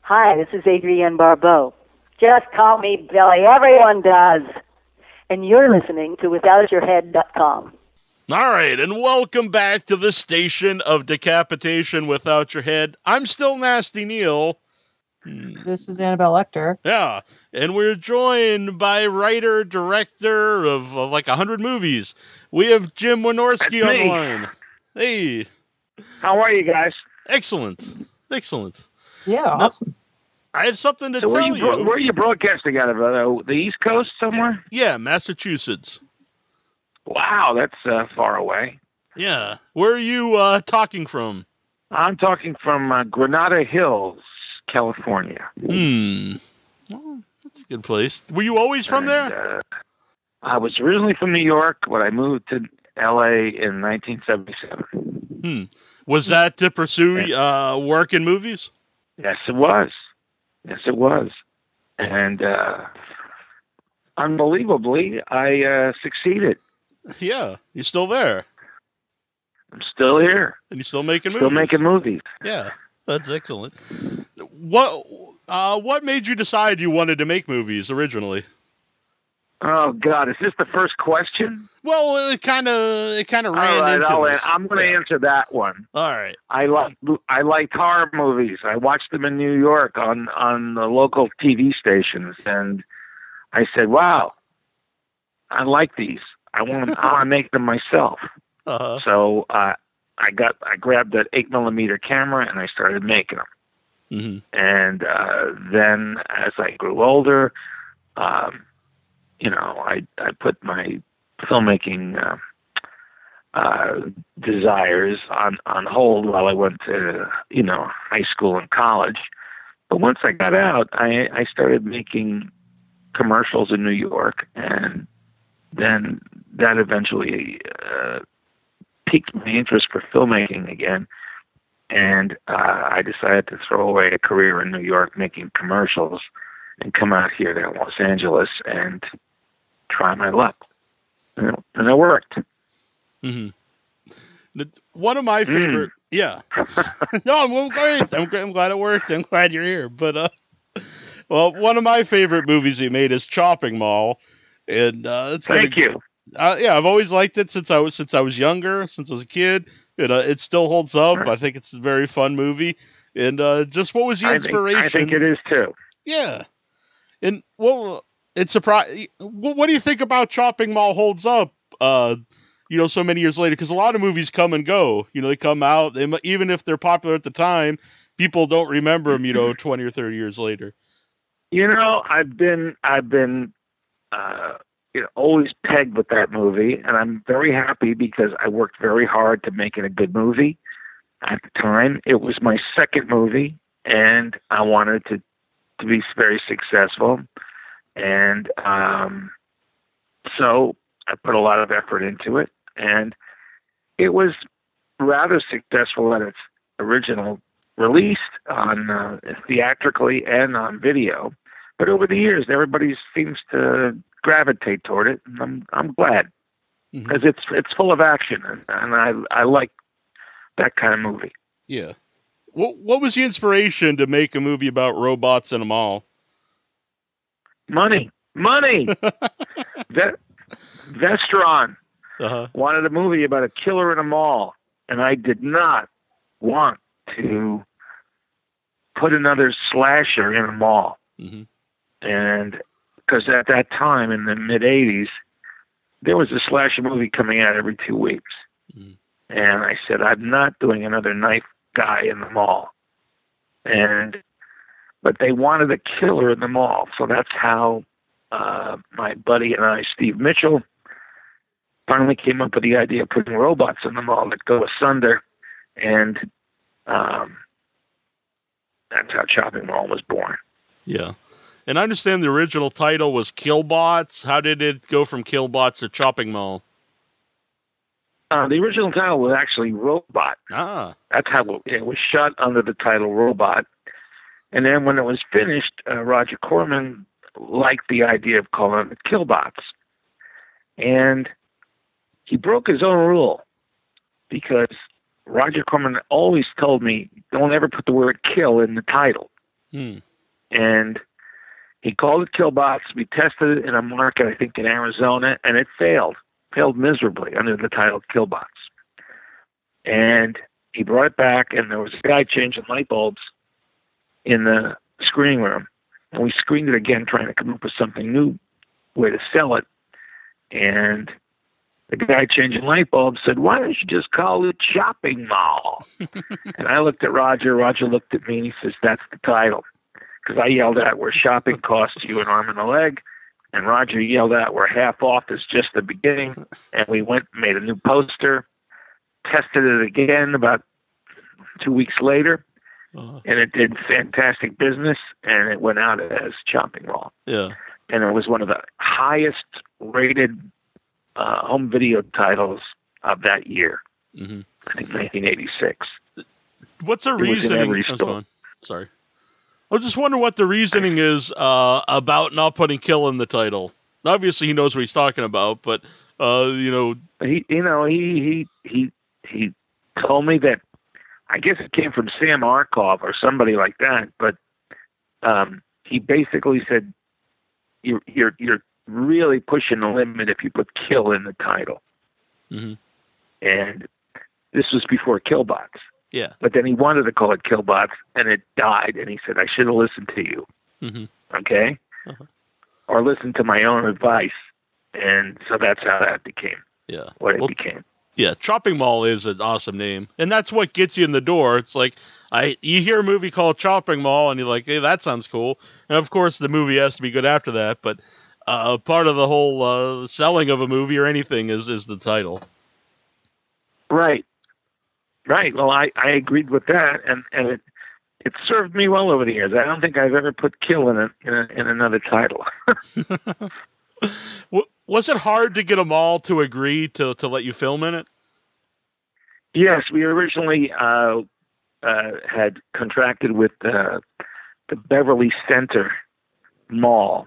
Hi, this is Adrienne Barbeau. Just call me Billy. Everyone does. And you're listening to WithoutYourHead.com. All right, and welcome back to the station of decapitation without your head. I'm still Nasty Neil. This is Annabelle Lecter. Yeah, and we're joined by writer, director of like 100 movies. We have Jim Wynorski on the line. Hey. How are you guys? Excellent. Yeah, awesome. I have something to tell you. Where are you broadcasting out of? The East Coast somewhere? Yeah, Massachusetts. Wow, that's far away. Yeah. Where are you talking from? I'm talking from Granada Hills, California. Well, that's a good place. Were you always from there? I was originally from New York, but I moved to L.A. in 1977. Was that to pursue work in movies? Yes, it was. And unbelievably, I succeeded. Yeah, you're still there. I'm still here. And you're still making movies. Still making movies. Yeah, that's excellent. What made you decide you wanted to make movies originally? Oh God, is this the first question? Well, it kind of ran into this. I'm going to answer that one. All right. I liked horror movies. I watched them in New York on the local TV stations, and I said, "Wow, I like these. I want to make them myself." Uh-huh. So I grabbed that 8mm camera and I started making them. Mm-hmm. And then as I grew older, I put my filmmaking desires on hold while I went to high school and college. But once I got out, I started making commercials in New York, and then that eventually piqued my interest for filmmaking again, and I decided to throw away a career in New York making commercials and come out here to Los Angeles and try my luck. And it worked. Mm-hmm. One of my favorite... Yeah. No, I'm great. I'm glad it worked. I'm glad you're here. But, one of my favorite movies he made is Chopping Mall. And Thank you. Yeah, I've always liked it since I was younger, since I was a kid. It still holds up. I think it's a very fun movie. And just what was the inspiration? I think it is too. Yeah. And it's surprising. What do you think about Chopping Mall holds up? So many years later, because a lot of movies come and go. They come out, even if they're popular at the time, people don't remember them. 20 or 30 years later. I've been always pegged with that movie, and I'm very happy because I worked very hard to make it a good movie. At the time, it was my second movie, and I wanted to be very successful. And so I put a lot of effort into it, and it was rather successful at its original release on theatrically and on video. But over the years, everybody seems to gravitate toward it, and I'm glad because it's full of action, and I like that kind of movie. Yeah. What was the inspiration to make a movie about robots in a mall? Money. Vestron wanted a movie about a killer in a mall, and I did not want to put another slasher in a mall. Mm-hmm. And because at that time in the mid-'80s, there was a slasher movie coming out every 2 weeks. Mm-hmm. And I said, I'm not doing another knife guy in the mall. But they wanted a killer in the mall. So that's how my buddy and I, Steve Mitchell, finally came up with the idea of putting robots in the mall that go asunder. And that's how Chopping Mall was born. Yeah. And I understand the original title was Killbots. How did it go from Killbots to Chopping Mall? The original title was actually Robot. That's how it was shot under the title Robot. And then when it was finished, Roger Corman liked the idea of calling it Killbots. And he broke his own rule because Roger Corman always told me, don't ever put the word kill in the title. And he called it Killbots. We tested it in a market, I think in Arizona, and it failed miserably under the title Killbots. And he brought it back, and there was a guy changing light bulbs in the screening room. And we screened it again, trying to come up with something new way to sell it. And the guy changing light bulbs said, "Why don't you just call it Shopping Mall?" And I looked at Roger. Roger looked at me, and he says, "That's the title." Because I yelled out, "Where shopping costs you an arm and a leg." And Roger yelled out, "Where half off is just the beginning." And we went and made a new poster, tested it again about 2 weeks later. And it did fantastic business, and it went out as Shopping Mall. Yeah. And it was one of the highest rated home video titles of that year. I think 1986. What's the reasoning? Sorry. I was just wondering what the reasoning is about not putting kill in the title. Obviously, he knows what he's talking about, but he told me that, I guess it came from Sam Arkoff or somebody like that, but he basically said, "You're really pushing the limit if you put kill in the title." And this was before Killbots. Yeah. But then he wanted to call it Killbots, and it died. And he said, "I should have listened to you." Okay? Or listened to my own advice. And so that's how that became what it became. Yeah, Shopping Mall is an awesome name. And that's what gets you in the door. It's like, you hear a movie called Shopping Mall, and you're like, hey, that sounds cool. And of course, the movie has to be good after that. But part of the whole selling of a movie or anything is the title. Right. Well, I agreed with that, and it served me well over the years. I don't think I've ever put kill in another title. Was it hard to get them all to agree to let you film in it? Yes, we originally had contracted with the Beverly Center Mall,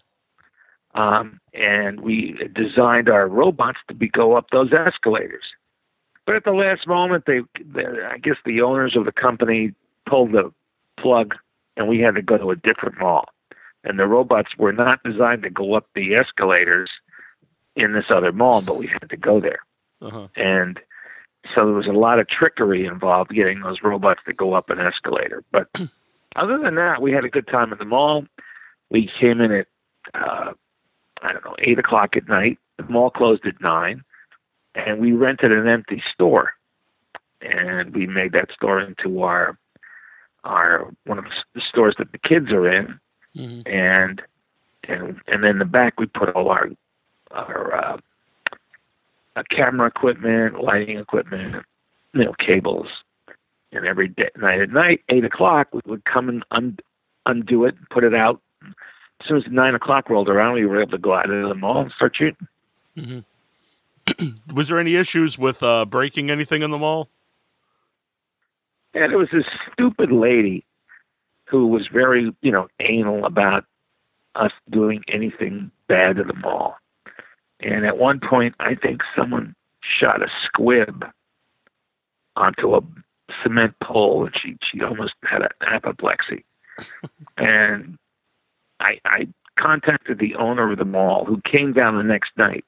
and we designed our robots to go up those escalators. But at the last moment, I guess the owners of the company pulled the plug, and we had to go to a different mall. And the robots were not designed to go up the escalators in this other mall, but we had to go there. And so there was a lot of trickery involved getting those robots to go up an escalator. But other than that, we had a good time at the mall. We came in at, 8 o'clock at night. The mall closed at 9. And we rented an empty store, and we made that store into our one of the stores that the kids are in, and then in the back we put all our camera equipment, lighting equipment, cables, and every night at 8 o'clock we would come and undo it, and put it out. As soon as 9 o'clock rolled around, we were able to go out into the mall and start shooting. Was there any issues with breaking anything in the mall? And there was this stupid lady who was very, anal about us doing anything bad at the mall. And at one point, I think someone shot a squib onto a cement pole, and she almost had an apoplexy. And I contacted the owner of the mall, who came down the next night,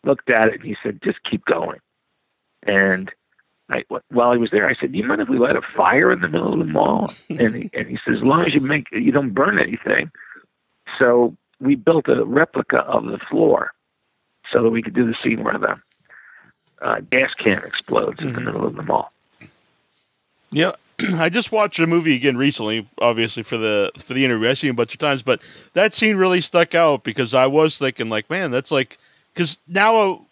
looked at it, and he said, "Just keep going." And while he was there, I said, "Do you mind if we light a fire in the middle of the mall?" And he says, "As long as you don't burn anything." So we built a replica of the floor so that we could do the scene where the gas can explodes in the middle of the mall. Yeah, I just watched a movie again recently, obviously for the interview. I've seen it a bunch of times, but that scene really stuck out because I was thinking, like, man, that's like, because now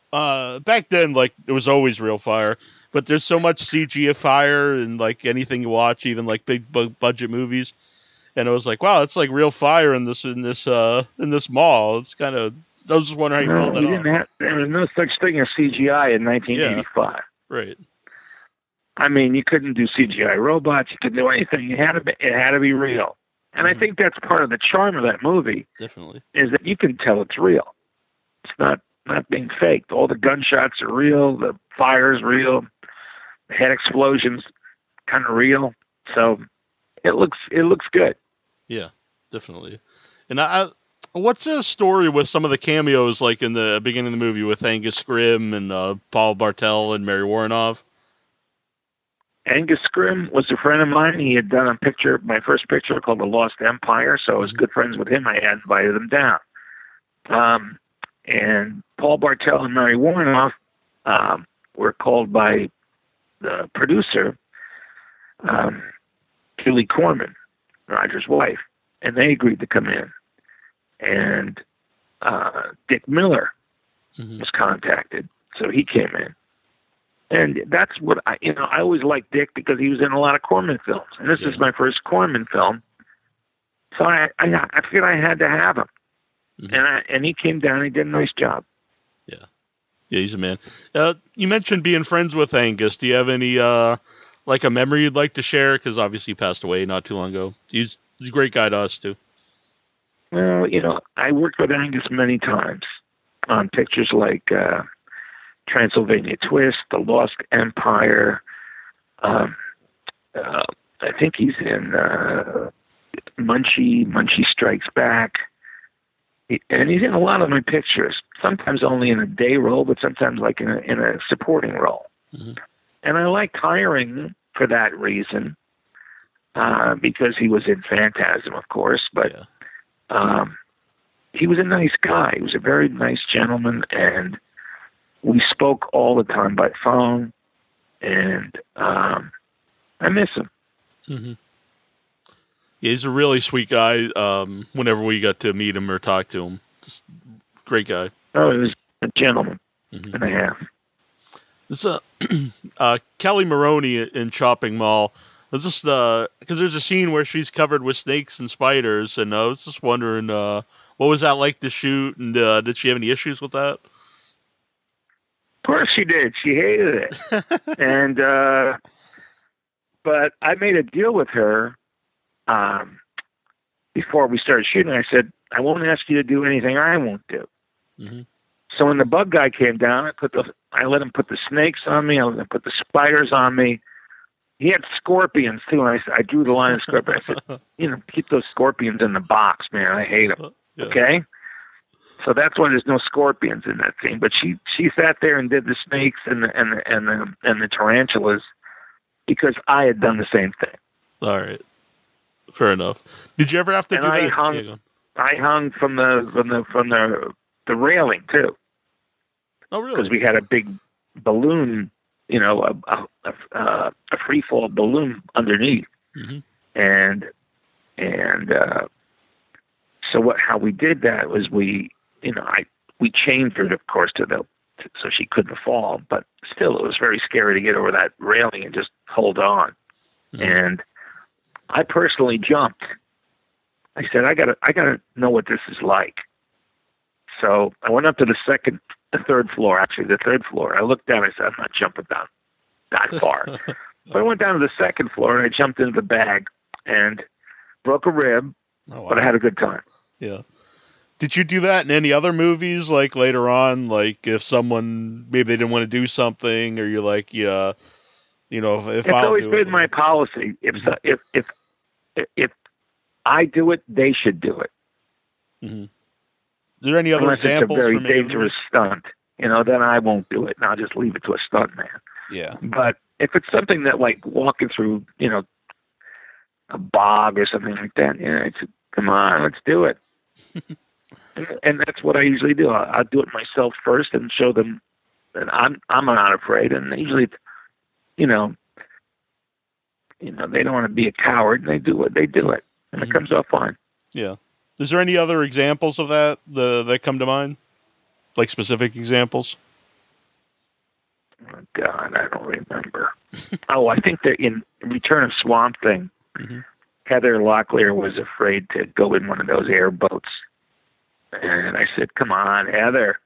back then, like, it was always real fire, but there's so much CG of fire and like anything you watch, even like big budget movies, and I was like, wow, it's like real fire in this mall. It's kind of, I was just wondering how you pulled that off. There was no such thing as CGI in 1985. Yeah, right. I mean, you couldn't do CGI robots. You couldn't do anything. It had to be real. And I think that's part of the charm of that movie. Definitely. Is that you can tell it's real. It's not being faked. All the gunshots are real. The fire's real. The head explosions kind of real. So it looks good. Yeah, definitely. And what's the story with some of the cameos, like in the beginning of the movie with Angus Scrimm and Paul Bartel and Mary Warrenoff? Angus Scrimm was a friend of mine. He had done my first picture called The Lost Empire, so I was good friends with him. I had invited him down. And Paul Bartel and Mary Warrenoff were called by the producer, Julie Corman, Roger's wife, and they agreed to come in. And Dick Miller was contacted, so he came in. And that's what I always liked Dick because he was in a lot of Corman films, and this is my first Corman film, so I figured I had to have him, and he came down. He did a nice job. Yeah, he's a man. You mentioned being friends with Angus. Do you have any like a memory you'd like to share? Because obviously he passed away not too long ago. He's a great guy to us too. Well, I worked with Angus many times on pictures like Transylvania Twist, The Lost Empire. I think he's in Munchie Strikes Back. And he's in a lot of my pictures, sometimes only in a day role, but sometimes like in a supporting role. And I liked hiring for that reason, because he was in Phantasm, of course, but he was a nice guy. He was a very nice gentleman, and we spoke all the time by phone, and I miss him. Yeah, he's a really sweet guy. Whenever we got to meet him or talk to him, just great guy. Oh, he was a gentleman and a half. This Kelly Maroney in Chopping Mall. I was just because there's a scene where she's covered with snakes and spiders, and I was just wondering what was that like to shoot, and did she have any issues with that? Of course she did. She hated it, and but I made a deal with her before we started shooting. I said, I won't ask you to do anything I won't do. So when the bug guy came down, I let him put the snakes on me. I let him put the spiders on me. He had scorpions too, and I drew the line of scorpions. I said, keep those scorpions in the box, man. I hate them. Okay. So that's why there's no scorpions in that scene. But she sat there and did the snakes and the tarantulas because I had done the same thing. All right. Fair enough. Did you ever have to do that? I hung from the railing too. Oh, really? Because we had a big balloon, a free fall balloon underneath, and so how we did that was we chained her, of course, so she couldn't fall, but still it was very scary to get over that railing and just hold on. And I personally jumped. I said, I gotta know what this is like. So I went up to the third floor. I looked down. I said, I'm not jumping down that far. But I went down to the second floor and I jumped into the bag and broke a rib. Oh, wow. But I had a good time. Yeah. Did you do that in any other movies, like later on? Like if someone maybe they didn't want to do something, or you're like, if it's always been my policy. If I do it, they should do it. Is there any other examples? Unless it's a very dangerous stunt, then I won't do it, and I'll just leave it to a stunt man. Yeah. But if it's something that, like walking through, a bog or something like that, come on, let's do it. and that's what I usually do. I'll do it myself first and show them that I'm not afraid. And usually, they don't want to be a coward, and they do it, and it comes off fine. Yeah. Is there any other examples of that that come to mind? Like specific examples? Oh, God, I don't remember. I think that in Return of Swamp Thing, Heather Locklear was afraid to go in one of those airboats. And I said, come on, Heather,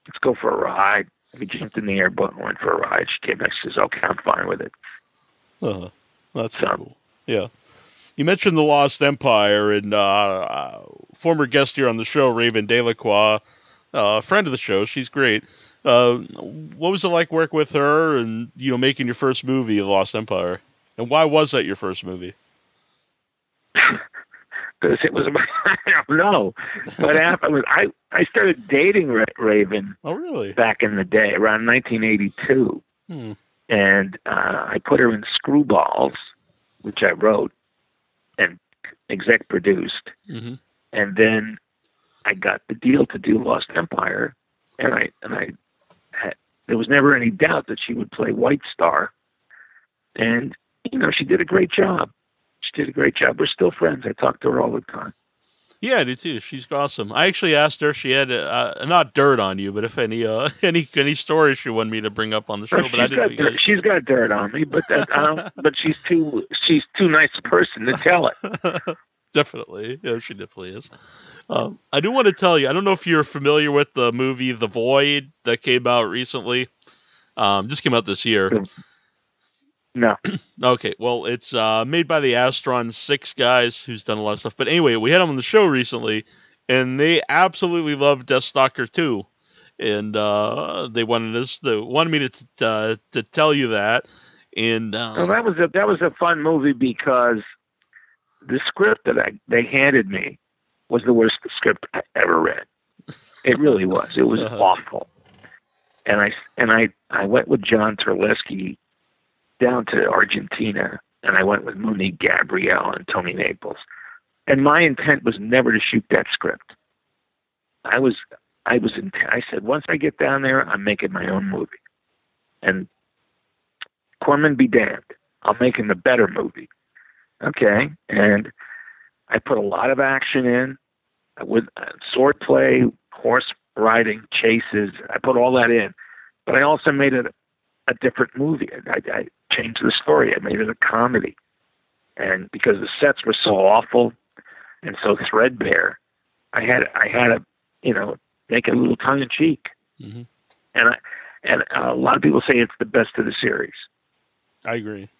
let's go for a ride. We jumped in the airboat and went for a ride. She came back and says, okay, I'm fine with it. That's cool. Yeah. You mentioned The Lost Empire, and former guest here on the show, Raven Delacroix, a friend of the show. She's great. What was it like working with her and, making your first movie, The Lost Empire? And why was that your first movie? It was, I don't know. But I started dating Raven. Oh, really? Back in the day, around 1982. And I put her in Screwballs, which I wrote and exec produced. And then I got the deal to do Lost Empire, and there was never any doubt that she would play White Star. And, she did a great job. We're still friends. I talk to her all the time. Yeah, I do too. She's awesome. I actually asked her if she had not dirt on you, but if any stories she wanted me to bring up on the show. But I didn't. She's got dirt on me, but but she's too nice a person to tell it. Definitely, yeah, she definitely is. I do want to tell you. I don't know if you're familiar with the movie The Void that came out recently. Just came out this year. No. Okay, well, it's made by the Astron 6 guys, who's done a lot of stuff. But anyway, we had them on the show recently, and they absolutely love Deathstalker 2, and they wanted me to tell you that. And well, that was a fun movie because the script that they handed me was the worst script I ever read. It really was. It was awful. And I went with John Terleski down to Argentina, and I went with Monique Gabrielle and Tony Naples. And my intent was never to shoot that script. I said, once I get down there, I'm making my own movie. And Corman be damned. I'll make him a better movie. Okay. And I put a lot of action in with sword play, horse riding, chases. I put all that in. But I also made it a different movie. I changed the story. I made it a comedy. And because the sets were so awful and so threadbare, I had to, make it a little tongue in cheek. And a lot of people say it's the best of the series. I agree.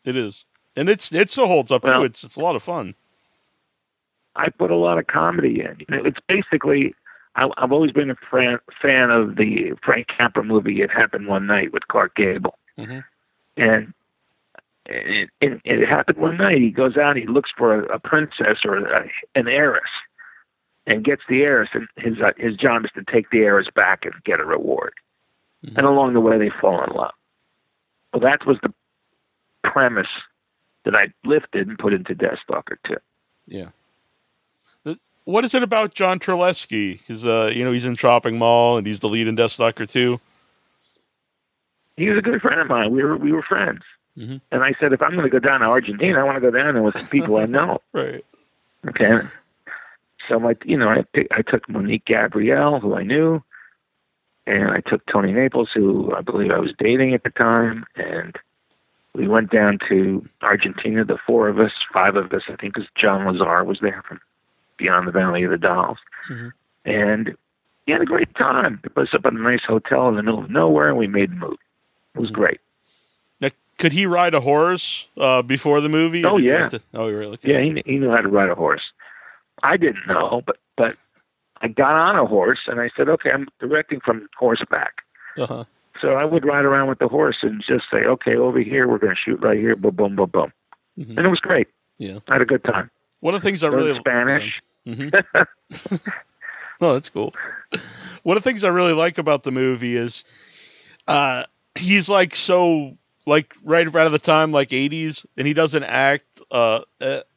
It is. And it still holds up too. It's a lot of fun. I put a lot of comedy in. It's basically, I've always been a fan of the Frank Capra movie, It Happened One Night with Clark Gable. And it happened one night. He goes out, he looks for a princess or an heiress and gets the heiress, and his job is to take the heiress back and get a reward. And along the way, they fall in love. Well, that was the premise that I lifted and put into Deathstalker 2. Yeah. What is it about John Terleski? Because, he's in Shopping Mall and he's the lead in Deathstalker 2. He was a good friend of mine. We were friends. And I said, if I'm going to go down to Argentina, I want to go down there with some people I know. Right. Okay. So I took Monique Gabrielle, who I knew, and I took Tony Naples, who I believe I was dating at the time, and we went down to Argentina, the 5 of us, I think, because John Lazar was there from Beyond the Valley of the Dolls. And we had a great time. It was up at a nice hotel in the middle of nowhere, and we made the movie. It was great. Now, could he ride a horse before the movie? Oh, yeah. Oh, really? Yeah, he knew how to ride a horse. I didn't know, but I got on a horse, and I said, okay, I'm directing from horseback. So I would ride around with the horse and just say, okay, over here, we're going to shoot right here, boom, boom, boom, boom. And it was great. Yeah. I had a good time. One of the things I really... Spanish. Oh, that's cool. One of the things I really like about the movie is he's right out of the time, 80s, and he doesn't act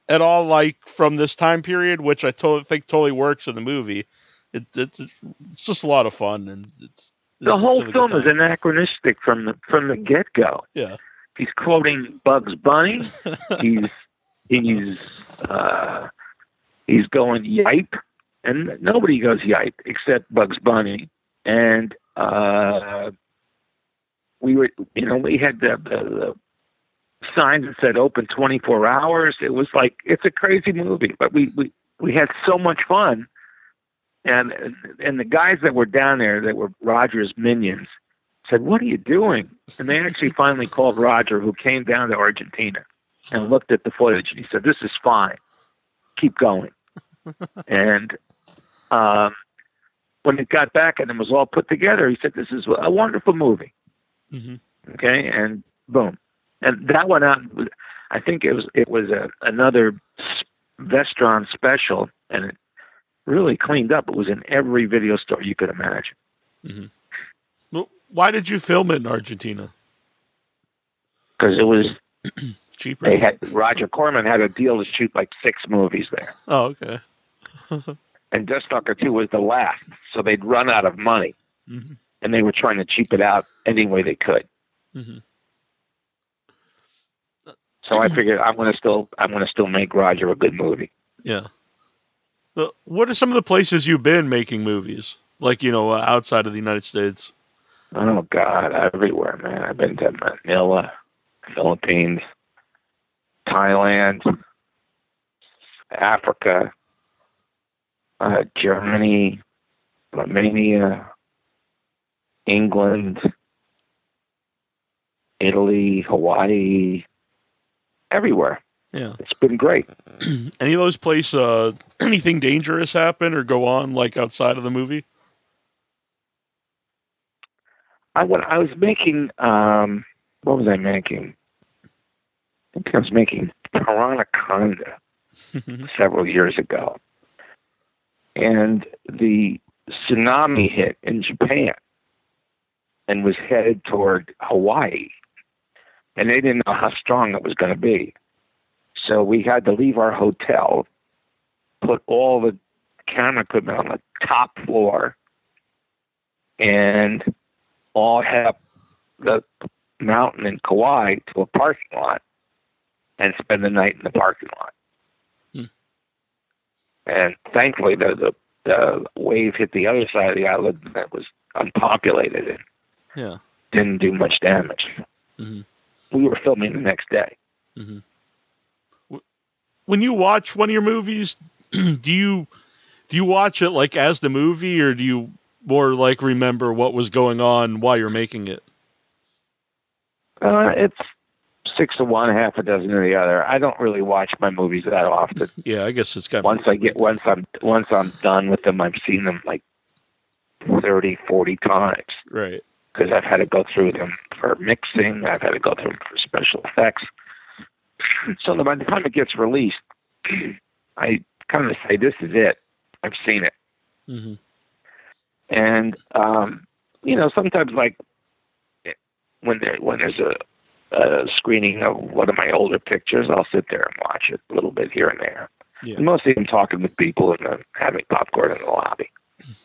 at all like from this time period, which I think totally works in the movie. It's just a lot of fun, and it's the whole film is anachronistic from the get-go. Yeah, he's quoting Bugs Bunny. He's going yipe, and nobody goes yipe except Bugs Bunny. And we had the signs that said open 24 hours. It was it's a crazy movie, but we had so much fun. And the guys that were down there that were Roger's minions said, "What are you doing?" And they actually finally called Roger, who came down to Argentina and looked at the footage, and he said, "This is fine. Keep going." And when it got back and it was all put together, he said, "This is a wonderful movie." Okay, and boom, and that went out. I think it was another Vestron special, and it really cleaned up. It was in every video store you could imagine. Mm-hmm. Well, why did you film it in Argentina? Because it was cheaper. Roger Corman had a deal to shoot like 6 movies there. Oh, okay. And Deathstalker 2 was the last, so they'd run out of money, mm-hmm. and they were trying to cheap it out any way they could. Mm-hmm. So I figured I'm gonna still make Roger a good movie. Yeah. Well, what are some of the places you've been making movies? Like, outside of the United States? Oh, God, everywhere, man. I've been to Manila, Philippines, Thailand, Africa, Germany, Romania, England, Italy, Hawaii, everywhere. Yeah. It's been great. Any of those places, anything dangerous happen or go on, like, outside of the movie? I was making, what was I making? I think I was making Piranaconda several years ago. And the tsunami hit in Japan and was headed toward Hawaii. And they didn't know how strong it was going to be. So we had to leave our hotel, put all the camera equipment on the top floor, and all head up the mountain in Kauai to a parking lot and spend the night in the parking lot. And thankfully, the wave hit the other side of the island that was unpopulated and didn't do much damage. Mm-hmm. We were filming the next day. Mm-hmm. When you watch one of your movies, do you watch it like as the movie, or do you more like remember what was going on while you're making it? It's 6 to 1, half a dozen to the other. I don't really watch my movies that often. Yeah, I guess it's kind of once I'm done with them, I've seen them like 30, 40 times. Right. Because I've had to go through them for mixing. I've had to go through them for special effects. So by the time it gets released, I kind of say, this is it. I've seen it. Mm-hmm. And, sometimes like when there's a screening of one of my older pictures, I'll sit there and watch it a little bit here and there. Yeah. And mostly I'm talking with people and having popcorn in the lobby.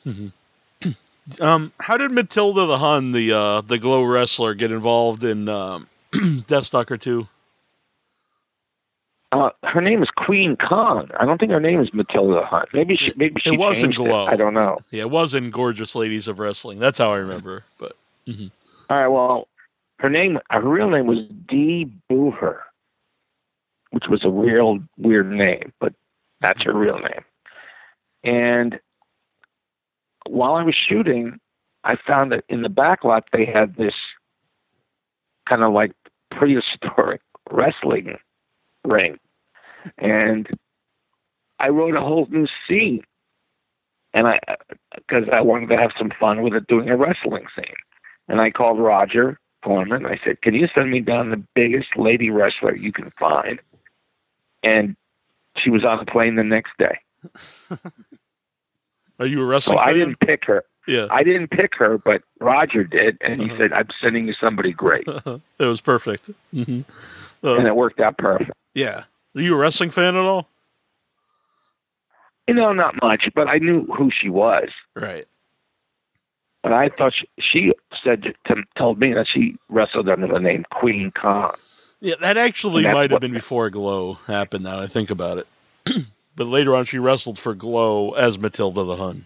Mm-hmm. How did Matilda the Hun, the glow wrestler, get involved in Deathstalker 2? Her name is Queen Khan. I don't think her name is Matilda the Hun. Maybe she it was changed in Glow. I don't know. Yeah, it was in Gorgeous Ladies of Wrestling. That's how I remember. But mm-hmm. All right, well, her real name was Dee Booher, which was a weird name, but that's her real name. And while I was shooting, I found that in the back lot they had this kind of like prehistoric wrestling ring. And I wrote a whole new scene. And because I wanted to have some fun with it, doing a wrestling scene. And I called Roger Corman. I said, can you send me down the biggest lady wrestler you can find? And she was on the plane the next day. Are you a wrestling fan? I didn't pick her. Yeah. I didn't pick her, but Roger did. And he said, I'm sending you somebody great. It was perfect. Mm-hmm. And it worked out perfect. Yeah. Are you a wrestling fan at all? Not much, but I knew who she was. Right. But I thought she told me that she wrestled under the name Queen Khan. Yeah, that actually might have been before Glow happened, now I think about it. But later on, she wrestled for Glow as Matilda the Hun.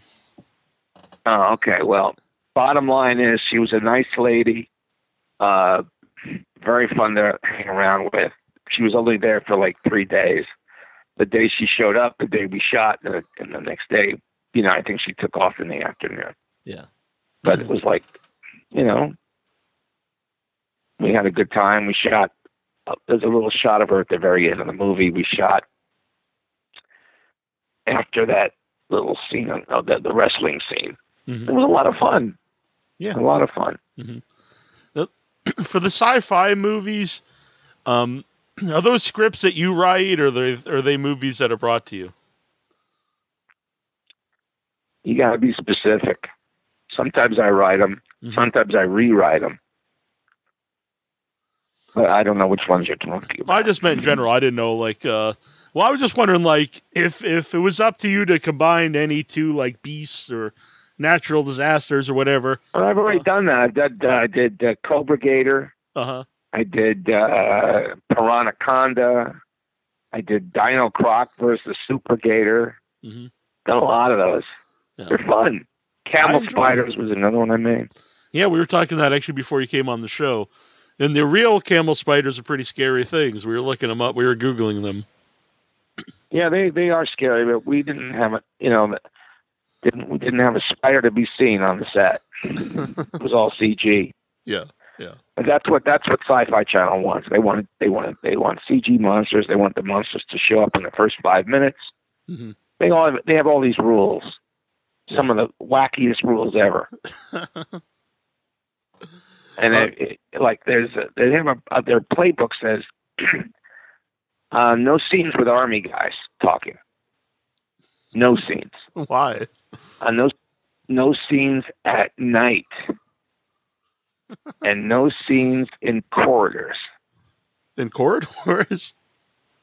Oh, okay. Well, bottom line is she was a nice lady, very fun to hang around with. She was only there for like 3 days. The day she showed up, the day we shot, and the next day, I think she took off in the afternoon. Yeah. But it was like, we had a good time. We shot, there's a little shot of her at the very end of the movie. We shot after that little scene, the wrestling scene. Mm-hmm. It was a lot of fun. Yeah. A lot of fun. Mm-hmm. For the SyFy movies, Are those scripts that you write, or are they movies that are brought to you? You got to be specific. Sometimes I write them. Mm-hmm. Sometimes I rewrite them. But I don't know which ones you're talking about. I just meant in general. I didn't know, like, well, I was just wondering, like, if it was up to you to combine any two, like, beasts or natural disasters or whatever. Well, I've already done that. I did Cobra Gator. Uh-huh. I did Piranaconda. I did Dino Croc versus Super Gator. Mm-hmm. Done a lot of those. Yeah. They're fun. Camel Spiders was another one I made. Yeah, we were talking that actually before you came on the show. And the real camel spiders are pretty scary things. We were looking them up. We were Googling them. Yeah, they are scary, but we didn't have a, we didn't have a spider to be seen on the set. It was all CG. Yeah. And that's what SyFy Channel wants. They want CG monsters. They want the monsters to show up in the first 5 minutes. Mm-hmm. They have all these rules. Yeah. Some of the wackiest rules ever. And they have their playbook says no scenes with army guys talking. No scenes. Why? No scenes at night. And no scenes in corridors. In corridors?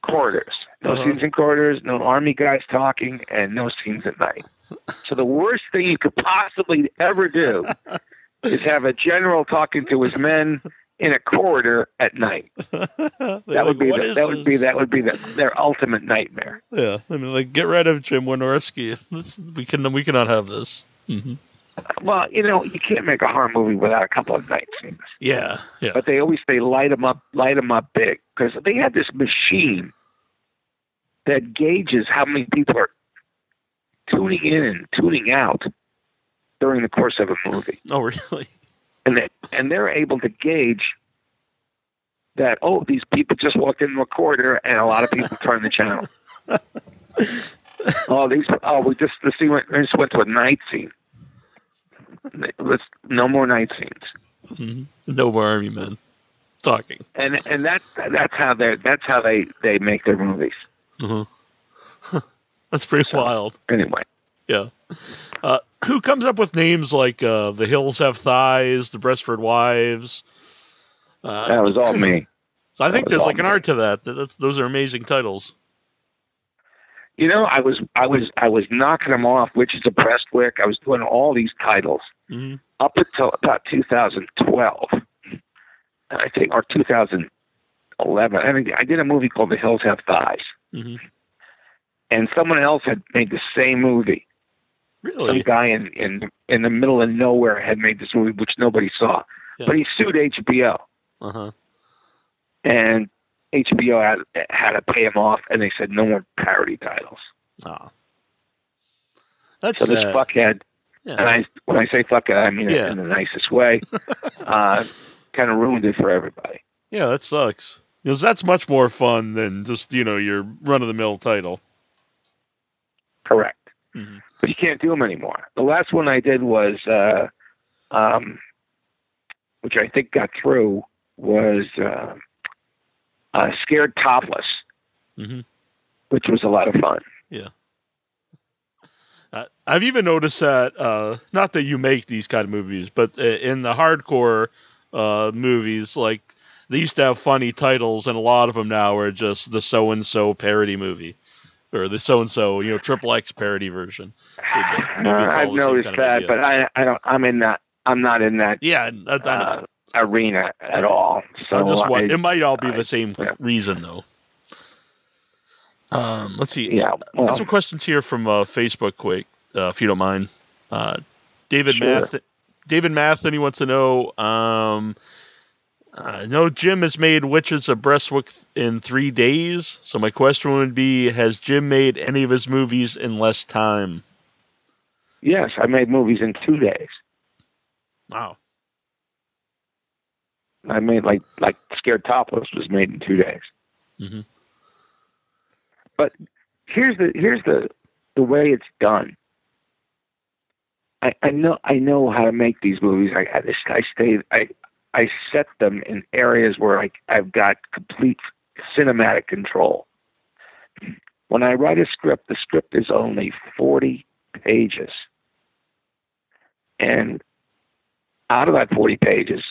Corridors. No scenes in corridors, no army guys talking, and no scenes at night. So the worst thing you could possibly ever do is have a general talking to his men in a corridor at night. That would be their ultimate nightmare. Yeah, I mean, like, get rid of Jim Wynorski. We cannot have this. Mm-hmm. Well, you can't make a horror movie without a couple of night scenes. Yeah. But they always say light them up big, because they have this machine that gauges how many people are tuning in and tuning out during the course of a movie. Oh, really? And they're able to gauge that, these people just walked into a corridor and a lot of people turned the channel. We just went to a night scene. No more night scenes. Mm-hmm. No more army men talking. And that's how they make their movies. Mm-hmm. That's pretty wild. Anyway. Yeah. Who comes up with names like The Hills Have Thighs, The Breastford Wives? That was all me. So I think there's like an art to that. Those are amazing titles. I was knocking them off, which is a Prestwick. I was doing all these titles up until about 2012, I think, or 2011. I mean, I did a movie called The Hills Have Thighs. Mm-hmm. And someone else had made the same movie. Really? Some guy in the middle of nowhere had made this movie, which nobody saw. Yeah. But he sued HBO. Uh-huh. And HBO had to pay him off, and they said no more parody titles. Oh. So this fuckhead, and when I say fuckhead, I mean it in the nicest way, kind of ruined it for everybody. Yeah, that sucks. Because that's much more fun than just, your run-of-the-mill title. Correct. Mm-hmm. But you can't do them anymore. The last one I did was, which I think got through, was Scared Topless, which was a lot of fun. Yeah. I've even noticed that, not that you make these kind of movies, but in the hardcore movies, like, they used to have funny titles, and a lot of them now are just the so-and-so parody movie. Or the so-and-so, XXX parody version. I've noticed that, but I don't. I'm not in that. Yeah, arena at all. So it might all be the same reason, though. Let's see. Yeah. Well, got some questions here from Facebook, quick, if you don't mind. David Mathen, he wants to know. No, Jim has made Witches of Breastwick in 3 days. So my question would be, has Jim made any of his movies in less time? Yes, I made movies in 2 days. Wow. I made like Scared Topless was made in 2 days. Mm-hmm. But here's the way it's done. I know how to make these movies. I set them in areas where I've got complete cinematic control. When I write a script, the script is only 40 pages. And out of that 40 pages,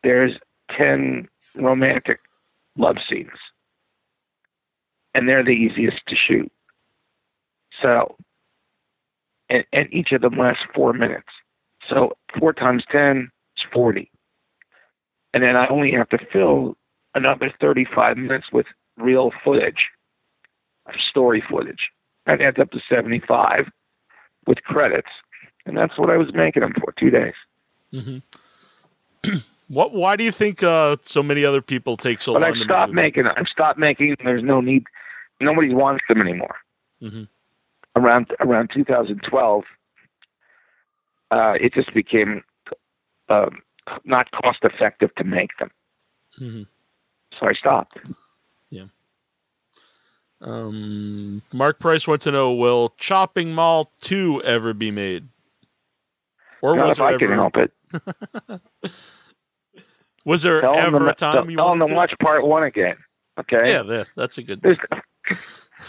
there's 10 romantic love scenes. And they're the easiest to shoot. So, and each of them lasts 4 minutes. So 4 times 10 is 40. And then I only have to fill another 35 minutes with real footage, story footage. That adds up to 75 with credits. And that's what I was making them for, 2 days. Mm-hmm. Why do you think so many other people take so long? But I've stopped making them. There's no need. Nobody wants them anymore. Mm-hmm. Around 2012, it just became not cost effective to make them. Mm-hmm. So I stopped. Yeah. Mark Price wants to know: will Chopping Mall 2 ever be made? Or not was if I can help it. Was there ever a time you wanted to watch part 1 again? Okay. Yeah, that's a good.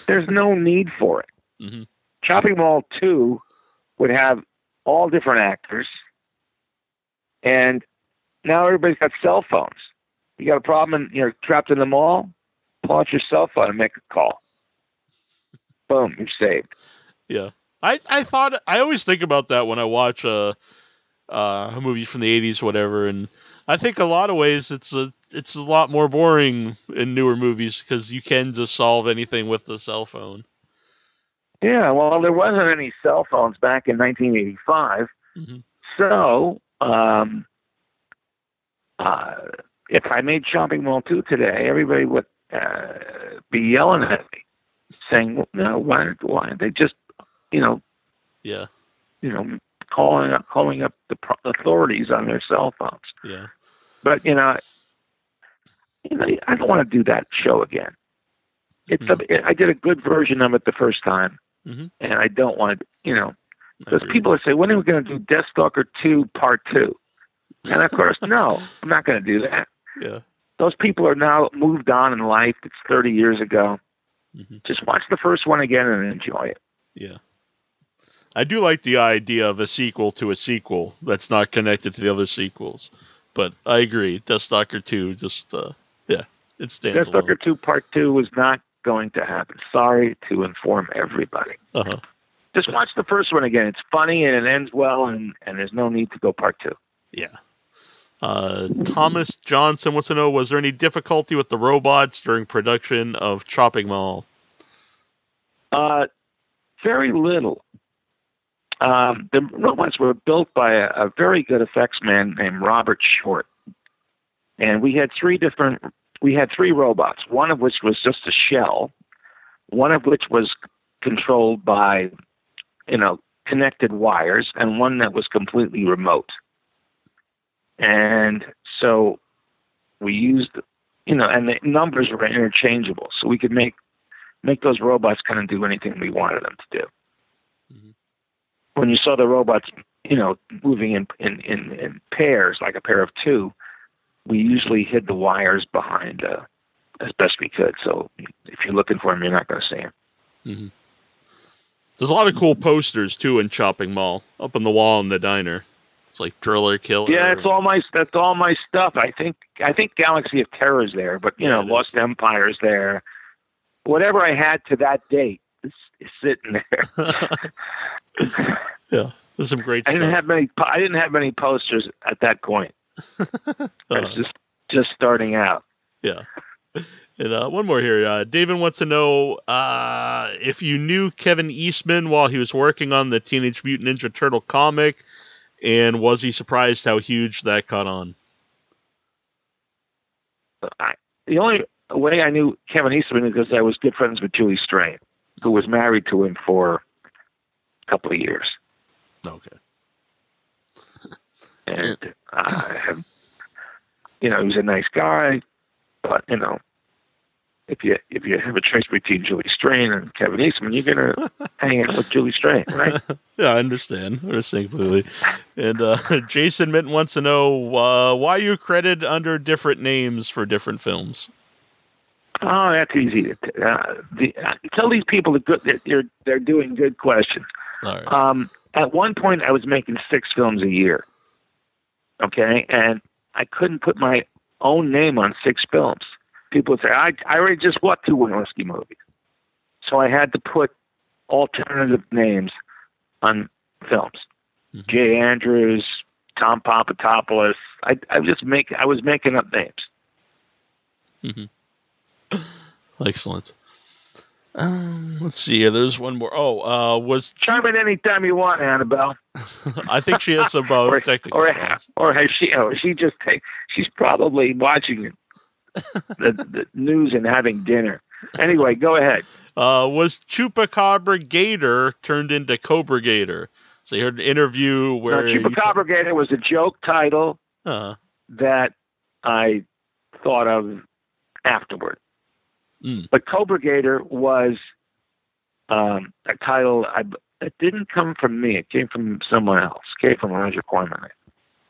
There's no need for it. Mm-hmm. Chopping Mall 2 would have all different actors, and now everybody's got cell phones. You got a problem and you're trapped in the mall? Pull out your cell phone and make a call. Boom, you're saved. Yeah. I always think about that when I watch a movie from the 80s, whatever, and I think a lot of ways it's a lot more boring in newer movies because you can just solve anything with the cell phone. Yeah, well, there wasn't any cell phones back in 1985, mm-hmm. So if I made Chopping Mall 2 today, everybody would be yelling at me, saying, well, "No, why aren't they just, yeah, calling up the authorities on their cell phones?" Yeah. But I don't want to do that show again. I did a good version of it the first time, mm-hmm. and I don't want to, because people would say, "When are we going to do Deathstalker 2 Part 2?" And of course, no, I'm not going to do that. Yeah. Those people are now moved on in life. It's 30 years ago. Mm-hmm. Just watch the first one again and enjoy it. Yeah. I do like the idea of a sequel to a sequel that's not connected to the other sequels. But I agree. Deathstalker 2 just, it stands alone. Deathstalker 2 Part 2 was not going to happen. Sorry to inform everybody. Uh-huh. Just watch the first one again. It's funny and it ends well, and there's no need to go Part 2. Yeah. Thomas Johnson wants to know, was there any difficulty with the robots during production of Chopping Mall? Very little. The robots were built by a very good effects man named Robert Short. And we had three robots, one of which was just a shell, one of which was controlled by, connected wires, and one that was completely remote. And so we used, and the numbers were interchangeable, so we could make those robots kind of do anything we wanted them to do. Mm-hmm. When you saw the robots, moving in pairs, like a pair of two, we usually hid the wires behind as best we could. So if you're looking for them, you're not going to see them. Mm-hmm. There's a lot of cool posters too in Chopping Mall, up on the wall in the diner. It's like Driller, Killer. Yeah, that's all my stuff. I think Galaxy of Terror is there, but Lost Empire is there. Whatever I had to that date is sitting there. Yeah, there's some great stuff. I didn't have many posters at that point. I was just starting out. Yeah. And one more here. David wants to know if you knew Kevin Eastman while he was working on the Teenage Mutant Ninja Turtle comic, and was he surprised how huge that caught on? The only way I knew Kevin Eastman is because I was good friends with Julie Strain, who was married to him for a couple of years. Okay. And he was a nice guy, but if you have a choice between Julie Strain and Kevin Eastman, you're gonna hang out with Julie Strain, right? Yeah, I understand completely. And Jason Minton wants to know why you credited under different names for different films. Oh, that's easy to tell these people that they're doing good questions. All right. At one point, I was making 6 films a year. Okay, and I couldn't put my own name on 6 films. People would say, I already just watched 2 Wynorski movies. So I had to put alternative names on films. Mm-hmm. Jay Andrews, Tom Papadopoulos. I was making up names. Mm-hmm. Excellent. Let's see. There's one more. Was chime in anytime you want, Annabelle. I think she has some technical problems. Or has she? Oh, she's probably watching the news and having dinner. Anyway, go ahead. Was Chupacabra Gator turned into Cobra Gator? So you heard an interview where Chupacabra Gator was a joke title that I thought of afterward. But Cobra Gator was a title. It didn't come from me. It came from someone else. It came from Roger Corman.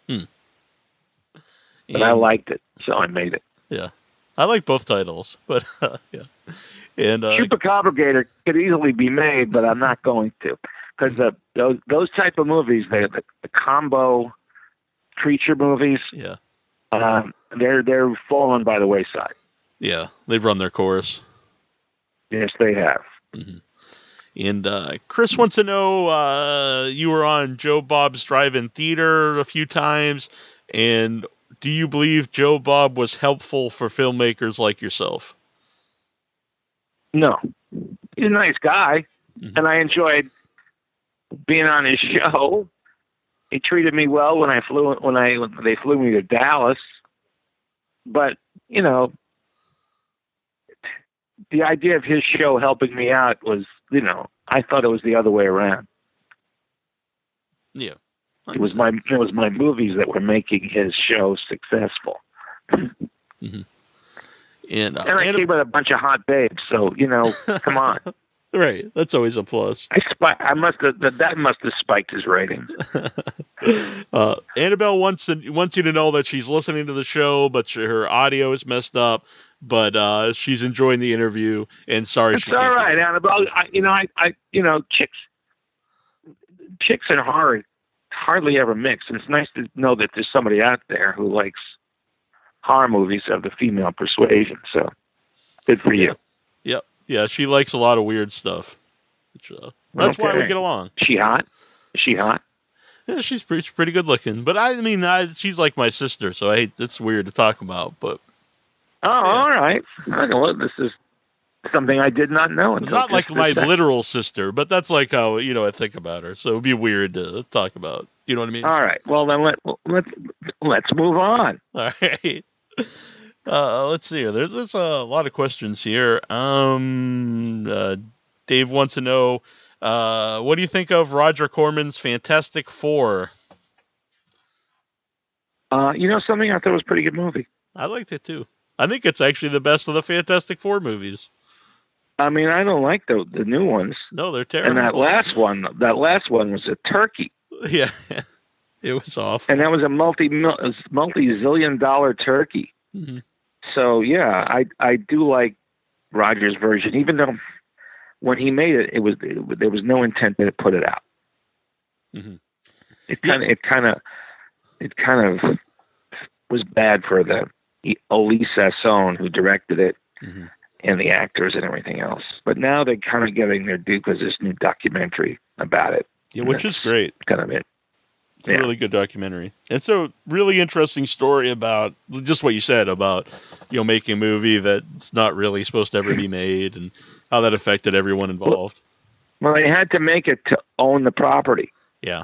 But I liked it, so I made it. Yeah, I like both titles, but yeah. And Chupacabra Gator could easily be made, but I'm not going to, because those type of movies, the combo creature movies, they're fallen by the wayside. Yeah, they've run their course. Yes, they have. Mm-hmm. And Chris wants to know, you were on Joe Bob's Drive-In Theater a few times, and do you believe Joe Bob was helpful for filmmakers like yourself? No. He's a nice guy, and I enjoyed being on his show. He treated me well when they flew me to Dallas. But, the idea of his show helping me out was, I thought it was the other way around. Yeah. It was my movies that were making his show successful. Mm-hmm. And I came with a bunch of hot babes, so come on. Right, that's always a plus. That must have spiked his ratings. Annabelle wants you to know that she's listening to the show, but her audio is messed up. But she's enjoying the interview, and sorry. It's all right, Annabelle. Chicks and horror hardly ever mix, and it's nice to know that there's somebody out there who likes horror movies of the female persuasion. So good for you. Yep. Yeah, she likes a lot of weird stuff. That's why we get along. She hot? Is she hot? Yeah, she's pretty good looking. But she's like my sister, so it's weird to talk about. But all right. Well, this is something I did not know. Not like my literal sister, but that's like how I think about her. So it'd be weird to talk about. You know what I mean? All right. Well, then let's move on. All right. Let's see. There's a lot of questions here. Dave wants to know, what do you think of Roger Corman's Fantastic Four? Something I thought was a pretty good movie. I liked it too. I think it's actually the best of the Fantastic Four movies. I don't like the new ones. No, they're terrible. And that last one was a turkey. Yeah, it was awful. And that was a multi-zillion dollar turkey. Mm-hmm. So yeah, I do like Roger's version, even though when he made it, there was no intent to put it out. Mm-hmm. It kind of was bad for the Oli Sassoon who directed it, mm-hmm. and the actors and everything else. But now they're kind of getting their due because there's a new documentary about it. Yeah, which is great. Kind of it. It's a really good documentary. It's a really interesting story about just what you said about, making a movie that's not really supposed to ever be made and how that affected everyone involved. Well, they had to make it to own the property. Yeah.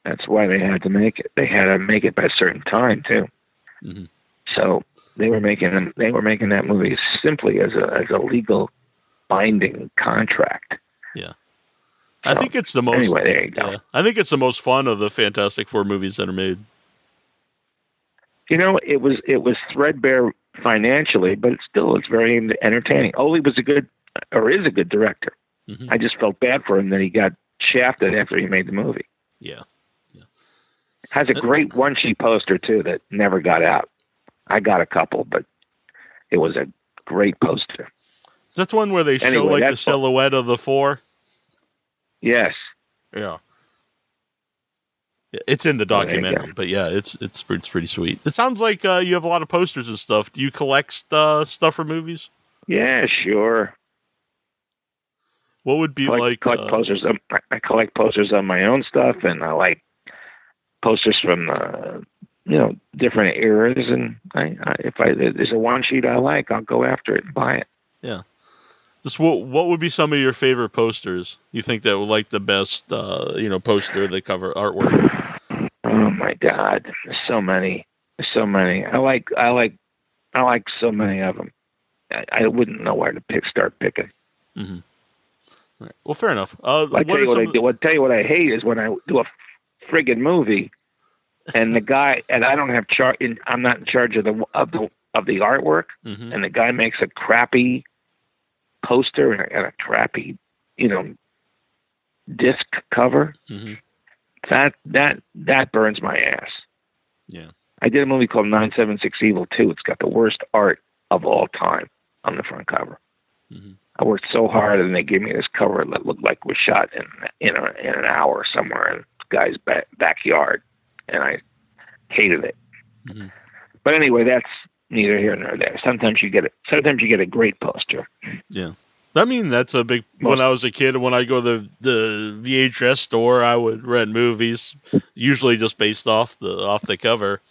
That's why they had to make it. They had to make it by a certain time too. Mm-hmm. So they were making that movie simply as a legal binding contract. Yeah. I think it's the most. Anyway, there you go. Yeah, I think it's the most fun of the Fantastic Four movies that are made. It was threadbare financially, but it's very entertaining. Oli is a good director. Mm-hmm. I just felt bad for him that he got shafted after he made the movie. Yeah. Has a great one-sheet poster too that never got out. I got a couple, but It was a great poster. That's one where they show like the silhouette of the four. Yes. Yeah. It's in the documentary, but yeah, it's pretty sweet. It sounds like you have a lot of posters and stuff. Do you collect stuff for movies? Yeah, sure. What would be collect posters? I collect posters on my own stuff, and I like posters from different eras. And if there's a one sheet I like, I'll go after it and buy it. Yeah. Just what would be some of your favorite posters? You think that would like the best poster, the cover artwork? Oh my God, there's so many. I like so many of them. I wouldn't know where to start picking. Mm-hmm. All right. Well, fair enough. I'll tell you what I hate is when I do a friggin' movie, and the guy, and I don't have I'm not in charge of the artwork, mm-hmm. and the guy makes a crappy poster and a crappy, disc cover. Mm-hmm. That burns my ass. Yeah. I did a movie called 976 Evil 2. It's got the worst art of all time on the front cover. Mm-hmm. I worked so hard, and they gave me this cover that looked like it was shot in an hour somewhere in this guy's backyard, and I hated it. Mm-hmm. But anyway, that's neither here nor there. Sometimes you get a great poster. Yeah. I mean, that's a big. When I was a kid, when I go to the VHS store, I would rent movies, usually just based off the cover.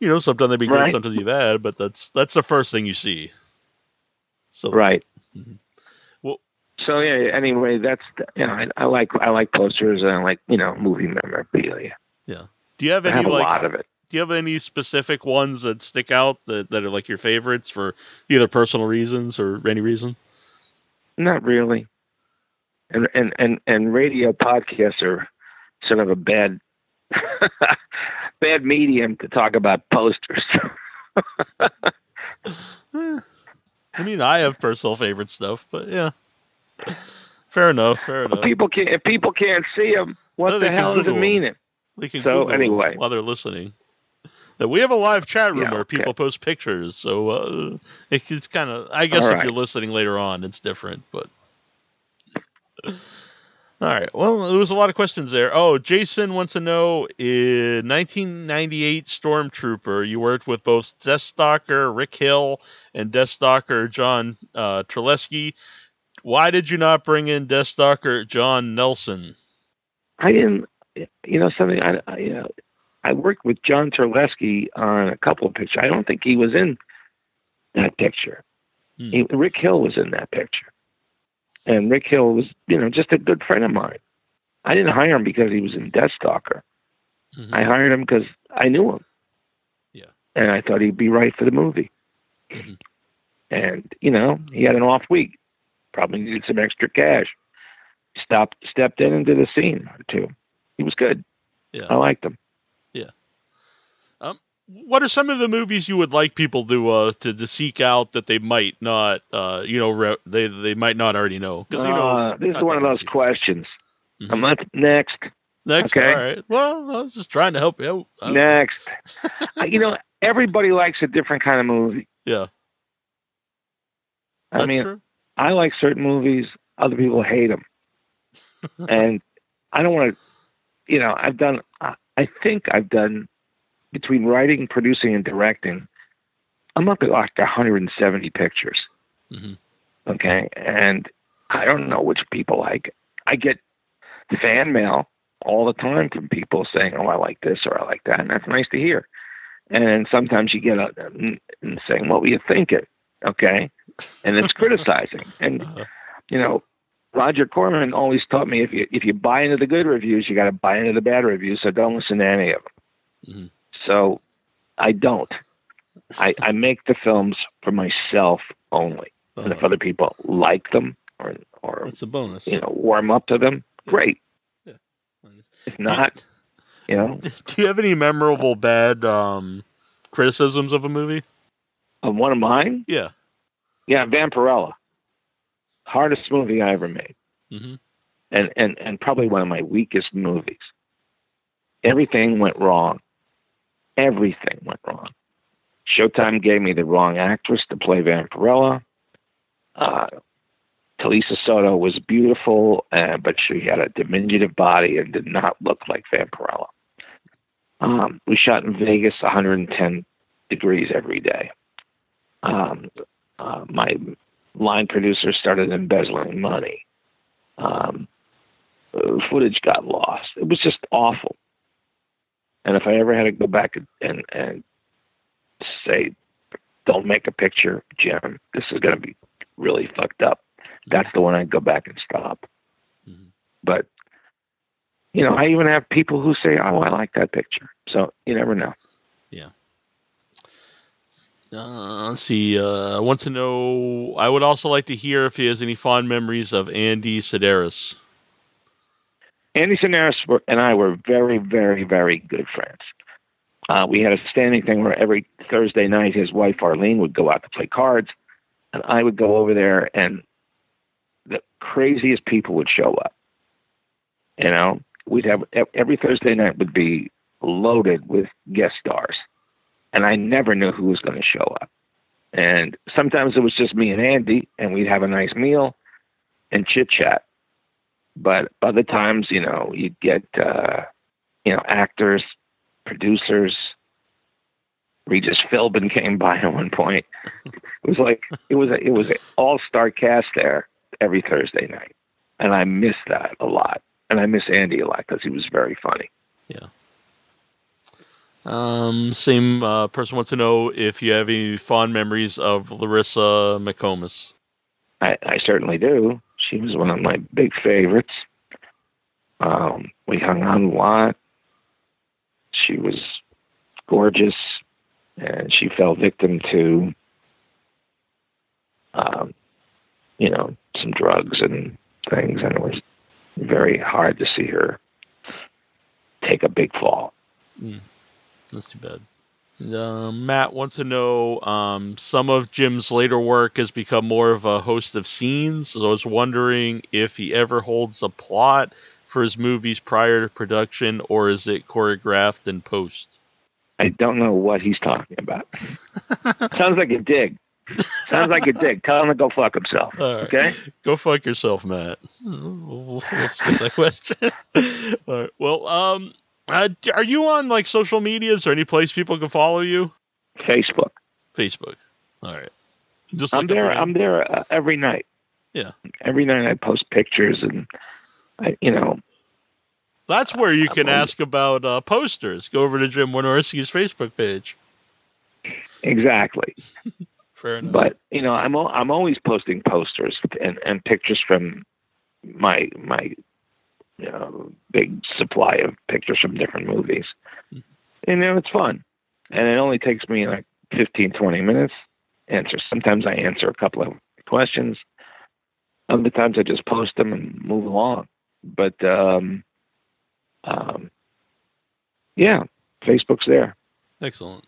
Sometimes they'd be good, sometimes they'd be bad, but that's the first thing you see. So right. Mm-hmm. Well. So yeah. Anyway, that's I like posters and I like movie memorabilia. Yeah. Do you have any? I have a lot of it. Do you have any specific ones that stick out that are like your favorites for either personal reasons or any reason? Not really. And radio podcasts are sort of a bad medium to talk about posters. I mean, I have personal favorite stuff, but yeah. Fair enough. If people can't see them, what the hell does it mean? They can so Google anyway, while they're listening. We have a live chat room where people post pictures, so it's kind of. I guess if you're listening later on, it's different. But all right, well, there was a lot of questions there. Oh, Jason wants to know: in 1998 Stormtrooper, you worked with both Deathstalker Rick Hill and Deathstalker John Terlesky. Why did you not bring in Deathstalker John Nelson? I didn't. Something. I worked with John Terlesky on a couple of pictures. I don't think he was in that picture. Rick Hill was in that picture. And Rick Hill was, just a good friend of mine. I didn't hire him because he was in Deathstalker. Mm-hmm. I hired him because I knew him. Yeah. And I thought he'd be right for the movie. Mm-hmm. And, he had an off week. Probably needed some extra cash. Stepped in and did a scene or two. He was good. Yeah. I liked him. Yeah. What are some of the movies you would like people to seek out that they might not, they might not already know? Because this is one of those questions. Mm-hmm. I'm not next. Next, okay. All right. Well, I was just trying to help you out. Next. Everybody likes a different kind of movie. Yeah. I mean, true. I like certain movies. Other people hate them. And I don't want to, I think I've done, between writing, producing, and directing, I'm up at like 170 pictures. Mm-hmm. Okay? And I don't know which people like it. I get fan mail all the time from people saying, oh, I like this or I like that. And that's nice to hear. And sometimes you get out and saying, what were you thinking? Okay? And it's criticizing. And, Roger Corman always taught me if you buy into the good reviews, you got to buy into the bad reviews. So don't listen to any of them. Mm-hmm. So I don't. I make the films for myself only. And if other people like them or it's a bonus. Warm up to them, great. Yeah. If not, Do you have any memorable bad criticisms of a movie? Of one of mine? Yeah. Yeah, Vampirella. Hardest movie I ever made. Mm-hmm. And probably one of my weakest movies. Everything went wrong. Everything went wrong. Showtime gave me the wrong actress to play Vampirella. Talisa Soto was beautiful, but she had a diminutive body and did not look like Vampirella. We shot in Vegas 110 degrees every day. My line producer started embezzling money. Footage got lost. It was just awful. And if I ever had to go back and say, don't make a picture, Jim, this is going to be really fucked up, that's the one I'd go back and stop. Mm-hmm. But, I even have people who say, oh, I like that picture. So you never know. Yeah. Let's see. I want to know, I would also like to hear if he has any fond memories of Andy Sedaris. Andy Sedaris and I were very, very, very good friends. We had a standing thing where every Thursday night his wife Arlene would go out to play cards, and I would go over there, and the craziest people would show up. We'd have every Thursday night would be loaded with guest stars, and I never knew who was going to show up. And sometimes it was just me and Andy, and we'd have a nice meal and chit chat. But other times, you'd get actors, producers. Regis Philbin came by at one point. It was an all-star cast there every Thursday night, and I miss that a lot. And I miss Andy a lot because he was very funny. Yeah. Same person wants to know if you have any fond memories of Larissa McComas. I certainly do. She was one of my big favorites. We hung out a lot. She was gorgeous, and she fell victim to, some drugs and things, and it was very hard to see her take a big fall. That's too bad. Matt wants to know, some of Jim's later work has become more of a host of scenes, so I was wondering if he ever holds a plot for his movies prior to production, or is it choreographed in post? I don't know what he's talking about. Sounds like a dig. Tell him to go fuck himself. Right. Okay? Go fuck yourself, Matt. We'll skip that question. All right. Well, are you on social medias or any place people can follow you? Facebook. All right. I'm there every night. Yeah. Every night I post pictures, and That's where you can ask about posters. Go over to Jim Wynorski's Facebook page. Exactly. Fair enough. But I'm always posting posters and pictures from my big supply of pictures from different movies. And it's fun. And it only takes me 15, 20 minutes. Sometimes I answer a couple of questions. Other times I just post them and move along. But yeah, Facebook's there. Excellent.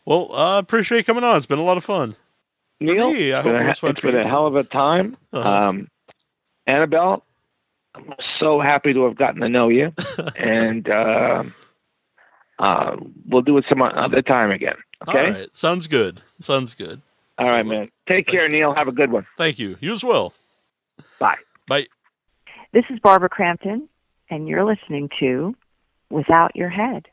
Well, I appreciate you coming on. It's been a lot of fun. Neil, I hope it was fun. It's been a hell of a time. Uh-huh. Annabelle, I'm so happy to have gotten to know you. And we'll do it some other time again. Okay? All right. Sounds good. All right, man. Take care, Neil. Have a good one. Thank you. You as well. Bye. Bye. This is Barbara Crampton, and you're listening to Without Your Head.